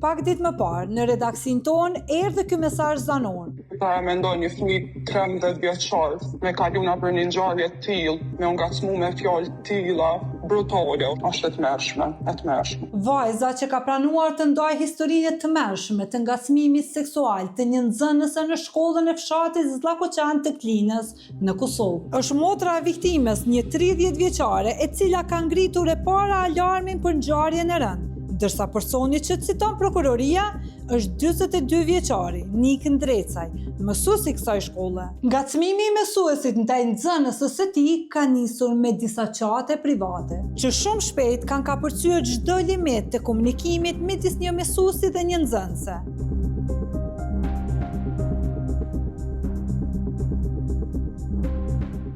Pak ditë më parë, në redaksin tonë, erdhë ky mesazh zanor. Para mendoj një fëmijë 13 vjeçar, me kaluna për një ngjarje të tillë, me u ngacmu me fjalë të tilla brutale, është e tmerrshme. Vajza që ka pranuar të ndajë historinë të tmerrshme të ngacmimit seksual të një nxënëse në shkollën e fshatit Zllakoqan të Klinës në Kosovë. Është motra e viktimës, një 30 vjeçare, e cila ka ngritur e para alarmin për ngjarjen e rënë. Dërsa personi që citon prokuroria është 42 vjeçari, Nik Ndrecaj, mësues i kësaj shkolle. Ngacmimi i mësuesit ndaj nxënësës së tij ka nisur me disa çate private, që shumë shpejt kanë kapërcyer çdo limet të komunikimit midis një mësuesi dhe një nxënëse.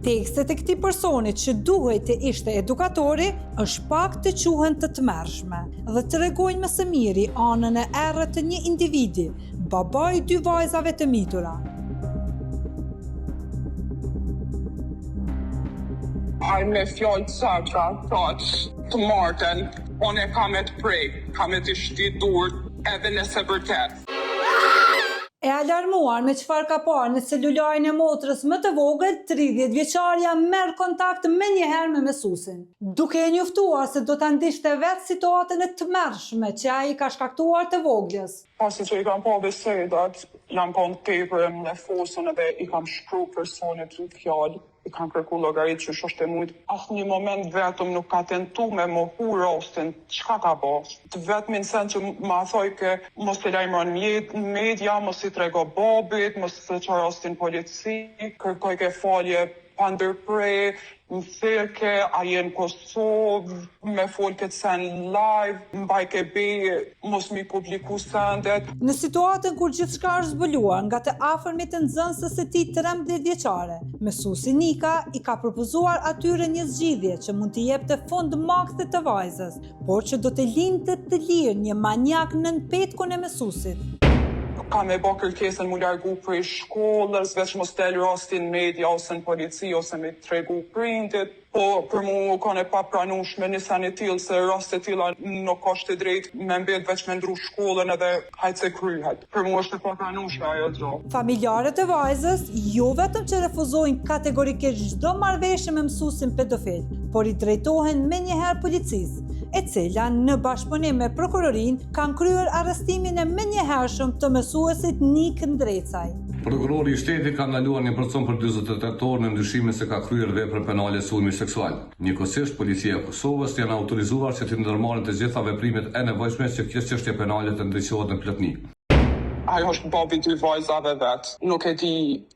Tekstet e këtij personi që duhej të ishte edukatori është pak të quhen të tmerrshme dhe tregojnë më së miri anën e errët të një individi, babai i 2 vajzave të mitura. Ai me fjalë sakta, të martën, unë kam e të prej, kam e të shtit dur edhe nëse vërtet. E alarmuar me çfarë ka parë në celularin e motrës më të vogël, 30 vjeçaria merr kontakt menjëherë me mësuesin, duke e njoftuar se do ta ndiqte vetë situatën e tmerrshme që ai ka shkaktuar të voglës. Pasi që i kam pa bisedat, jam konë tepër e më lefosën edhe i kam shkru personit në fjallë, i kam kërku llogarit që është e mujtë. Asë një moment vetëm nuk ka tentu me më hu rastin, çka ka ba? Të vetëmin sen që ma thoj ke mos të lajmëron media, mos i trego babit, mos të qa rastin polici, kërkoj ke falje pa ndërprej, më thirke, a jenë Kosovë, me folket sen live, mbaj ke bejë, mos mi publiku sendet. Në situatën kur gjithçka është zbuluar nga të afërmit të nxënësës së tij 13 vjeçare, mësuesi Nika i ka propozuar atyre një zgjidhje që mund t'i jepte fund makthit të vajzës, por që do të lindte të lirë një manjak nën petkun e mësuesit. Ka me bë kërkesën mu largu prej shkollës, veç mos tel rastin media ose në polici ose me tregu prindit, po për mu kanë e papranueshme një sen e tillë se raste të tilla nuk është e drejtë me mbet veç me ndru shkollën edhe hajtë se kryhet. Për mu është e papranueshme ajo gjë. Familjarët e vajzës jo vetëm që refuzojnë kategorikisht çdo marrëveshje me mësuesin pedofil, por i drejtohen menjëherë policisë, e cila në bashkëpunim me prokurorin kanë kryer arrestimin e menjëhershëm të mësuesit Nik Ndrecaj. Prokurori i shtetit ka ndaluar një person për 48 orë në ndryshime se ka kryer vepra penale sulmi seksual. Njëkohësisht policia e Kosovës janë autorizuar që të ndërmarrin të gjitha veprimet e nevojshme që kjo çështje penale të ndriçohet në plotësi. Ajo është babi 2 vajzave vetë. Nuk e di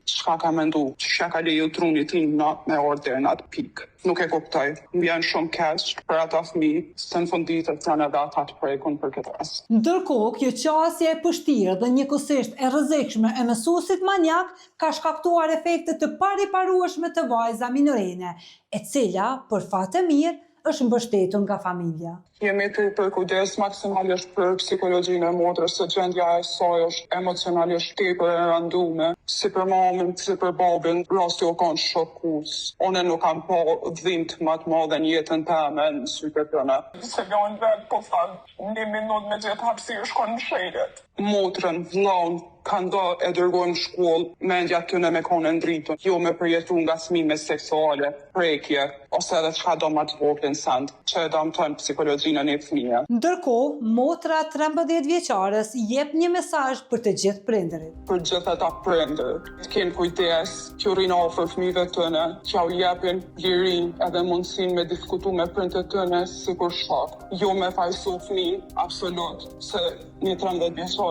çka ka mendu, çka ka leju trunit tim me order në atë pikë. Nuk e kuptoj. Më vjen shumë keq për ata fëmijë, se në funditët janë edhe ata të prekun për këtë rast. Ndërkohë, kjo qasje e pështirë dhe njëkohësisht e rrezikshme e mësuesit manjak ka shkaktuar efekte të pariparueshme të vajza minorene, e cila, për fat të mirë, është mbështetur nga familja. Jemi të përkujdes maksimalisht për psikologjinë e motrës, se gjendja e saj është emocionalisht tepër e rënduar. Si për mamën, si për babin, rasti u kanë shokues. Unë nuk kam pa dhimbje më të madhe në jetën time në sytë tona. Se janë vetë po thënë, 1 minutë me gjithë hapësirë shkon në shëlet. Motrën, vllaun, kanë do e dërgojnë në shkollë, mendja tyne me kone ndritën, jo me përjetu ngacmime seksuale, prekje, ose edhe çka do ma të voglin send, që e dëmtojnë psikologjinë e fëmijë. Ndërkohë, motra 13 vjeçares jep një mesazh për të gjithë prindërit. Për gjithë ata prindër, të kenë kujdes, që rrinë afër fëmijëve tyne, që u japin lirinë edhe mundësinë me diskutu me prindët tyne si kur shok. Jo me fajsu fëmijë, absolut, se një 13 vjeçar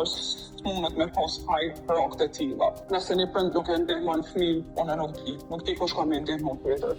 mundet me pas fajt për akte tilla. Nëse një prind nuk e ndihmon fëmijën, unë nuk di kush ka me ndihmon tjetër.